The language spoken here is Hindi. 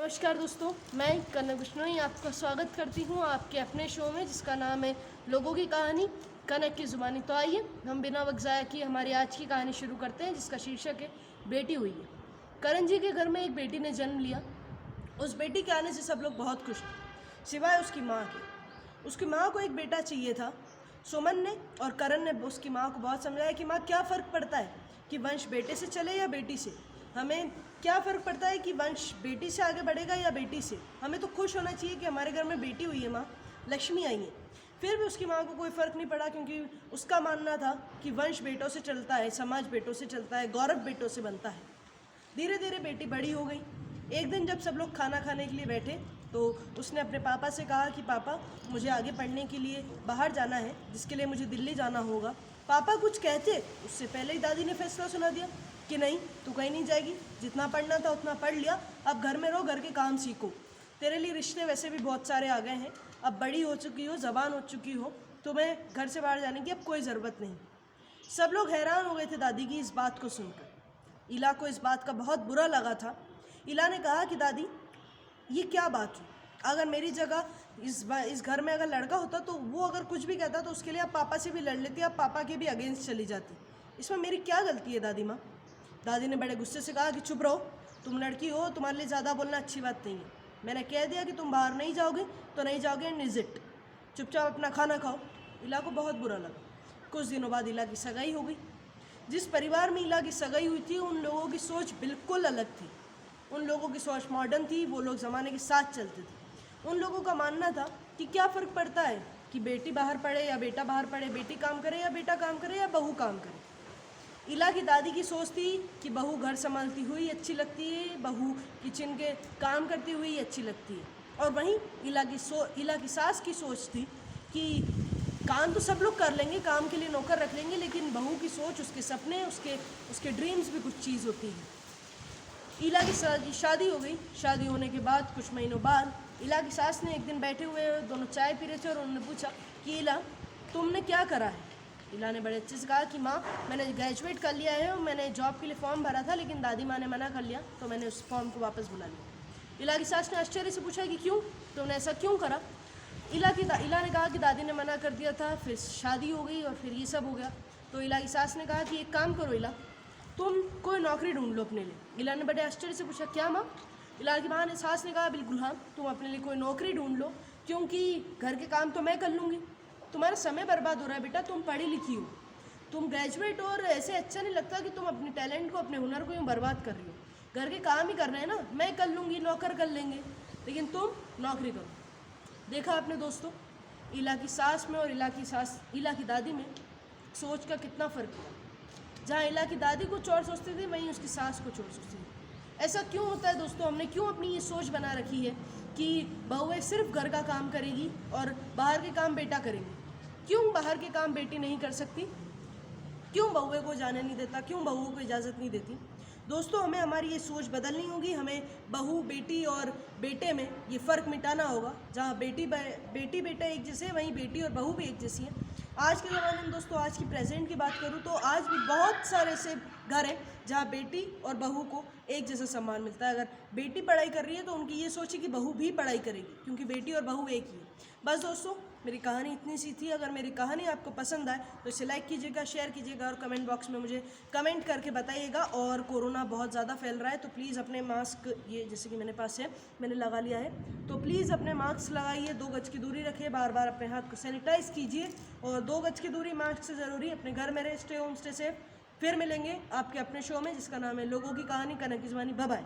नमस्कार दोस्तों, मैं कनक बिश्नोई आपका स्वागत करती हूँ आपके अपने शो में जिसका नाम है लोगों की कहानी कनक की ज़ुबानी। तो आइए हम बिना वक्त ज़ाया किए हमारी आज की कहानी शुरू करते हैं जिसका शीर्षक है बेटी हुई है। करण जी के घर में एक बेटी ने जन्म लिया। उस बेटी के आने से सब लोग बहुत खुश थे सिवाय उसकी माँ के। उसकी माँ को एक बेटा चाहिए था। सुमन ने और करण ने उसकी माँ को बहुत समझाया कि माँ क्या फ़र्क पड़ता है कि वंश बेटे से चले या बेटी से, हमें क्या फ़र्क पड़ता है कि वंश बेटी से आगे बढ़ेगा या बेटी से, हमें तो खुश होना चाहिए कि हमारे घर में बेटी हुई है, माँ लक्ष्मी आई है। फिर भी उसकी माँ को कोई फ़र्क नहीं पड़ा क्योंकि उसका मानना था कि वंश बेटों से चलता है, समाज बेटों से चलता है, गौरव बेटों से बनता है। धीरे धीरे बेटी बड़ी हो गई। एक दिन जब सब लोग खाना खाने के लिए बैठे तो उसने अपने पापा से कहा कि पापा मुझे आगे पढ़ने के लिए बाहर जाना है, जिसके लिए मुझे दिल्ली जाना होगा। पापा कुछ कहते उससे पहले ही दादी ने फैसला सुना दिया कि नहीं, तू कहीं नहीं जाएगी, जितना पढ़ना था उतना पढ़ लिया, अब घर में रहो, घर के काम सीखो। तेरे लिए रिश्ते वैसे भी बहुत सारे आ गए हैं, अब बड़ी हो चुकी हो, जवान हो चुकी हो, तुम्हें घर से बाहर जाने की अब कोई ज़रूरत नहीं। सब लोग हैरान हो गए थे दादी की इस बात को सुनकर। इला को इस बात का बहुत बुरा लगा था। इला ने कहा कि दादी ये क्या बात हुई, अगर मेरी जगह इस घर में अगर लड़का होता तो वो अगर कुछ भी कहता तो उसके लिए आप पापा से भी लड़ लेती, आप पापा के भी अगेंस्ट चली जाती, इसमें मेरी क्या गलती है दादी माँ। दादी ने बड़े गुस्से से कहा कि चुप रहो, तुम लड़की हो, तुम्हारे लिए ज़्यादा बोलना अच्छी बात नहीं है। मैंने कह दिया कि तुम बाहर नहीं जाओगे तो नहीं जाओगे एंड इज इट। चुपचाप अपना खाना खाओ। इला को बहुत बुरा लगा। कुछ दिनों बाद इला की सगाई हो गई। जिस परिवार में इला की सगाई हुई थी उन लोगों की सोच बिल्कुल अलग थी। उन लोगों की सोच मॉडर्न थी, वो लोग ज़माने के साथ चलते थे। उन लोगों का मानना था कि क्या फ़र्क पड़ता है कि बेटी बाहर पढ़े या बेटा बाहर पढ़े, बेटी काम करे या बेटा काम करे या बहू काम करे। इला की दादी की सोच थी कि बहू घर संभालती हुई अच्छी लगती है, बहू किचन के काम करती हुई अच्छी लगती है। और वहीं इला की सास की सोच थी कि काम तो सब लोग कर लेंगे, काम के लिए नौकर रख लेंगे, लेकिन बहू की सोच, उसके सपने, उसके ड्रीम्स भी कुछ चीज़ होती है। इला की शादी हो गई। शादी होने के बाद कुछ महीनों बाद इला की सास ने एक दिन बैठे हुए दोनों चाय पी रहे थे और उन्होंने पूछा कि इला तुमने क्या करा है। इला ने बड़े अच्छे से कहा कि माँ मैंने ग्रेजुएट कर लिया है और मैंने जॉब के लिए फॉर्म भरा था, लेकिन दादी माँ ने मना कर लिया तो मैंने उस फॉर्म को वापस बुला लिया। इला की सास ने आश्चर्य से पूछा कि क्यों, तुमने ऐसा क्यों करा। इला ने कहा कि दादी ने मना कर दिया था, फिर शादी हो गई और फिर ये सब हो गया। तो इला की सास ने कहा कि एक काम करो इला, तुम कोई नौकरी ढूंढ लो अपने लिए। इला ने बड़े आश्चर्य से पूछा क्या माँ। इला की माँ ने सास ने कहा बिल्कुल हाँ, तुम अपने लिए कोई नौकरी ढूंढ लो, क्योंकि घर के काम तो मैं कर लूँगी। तुम्हारा समय बर्बाद हो रहा है बेटा, तुम पढ़ी लिखी हो, तुम ग्रेजुएट और ऐसे अच्छा नहीं लगता कि तुम अपने टैलेंट को, अपने हुनर को यूँ बर्बाद कर रही हो। घर के काम ही कर रहे हैं ना, मैं कर लूँगी, नौकर कर लेंगे, लेकिन तुम नौकरी करो। देखा आपने दोस्तों, इला की सास में और इला की दादी में सोच का कितना फ़र्क है। जहाँ इला की दादी कुछ और सोचती थी वहीं उसकी सास कुछ और सोचती थी। ऐसा क्यों होता है दोस्तों, हमने क्यों अपनी ये सोच बना रखी है कि बहुएं सिर्फ घर का काम करेगी और बाहर के काम बेटा करेंगे। क्यों बाहर के काम बेटी नहीं कर सकती, क्यों बहुएं को जाने नहीं देता, क्यों बहुओं को इजाज़त नहीं देती। दोस्तों हमें हमारी ये सोच बदलनी होगी। हमें बहू बेटी और बेटे में ये फ़र्क मिटाना होगा। जहाँ बेटी बेटा एक जैसे हैं वहीं बेटी और बहू भी एक जैसी हैं। आज के ज़माने में दोस्तों, आज की प्रेजेंट की बात करूँ तो आज भी बहुत सारे ऐसे घर हैं जहाँ बेटी और बहू को एक जैसा सम्मान मिलता है। अगर बेटी पढ़ाई कर रही है तो उनकी ये सोच है कि बहू भी पढ़ाई करेगी, क्योंकि बेटी और बहू एक ही है। बस दोस्तों मेरी कहानी इतनी सी थी। अगर मेरी कहानी आपको पसंद आए तो इसे लाइक कीजिएगा, शेयर कीजिएगा और कमेंट बॉक्स में मुझे कमेंट करके बताइएगा। और कोरोना बहुत ज़्यादा फैल रहा है तो प्लीज़ अपने मास्क, ये जैसे कि मेरे पास है, मैंने लगा लिया है, तो प्लीज़ अपने मास्क लगाइए, 2 गज की दूरी रखिए, बार बार अपने हाथ को सैनिटाइज़ कीजिए और 2 गज की दूरी मास्क से ज़रूरी। अपने घर में रहे, स्टे होम, स्टे सेफ। फिर मिलेंगे आपके अपने शो में जिसका नाम है लोगों की कहानी कनक की ज़ुबानी। Bye bye.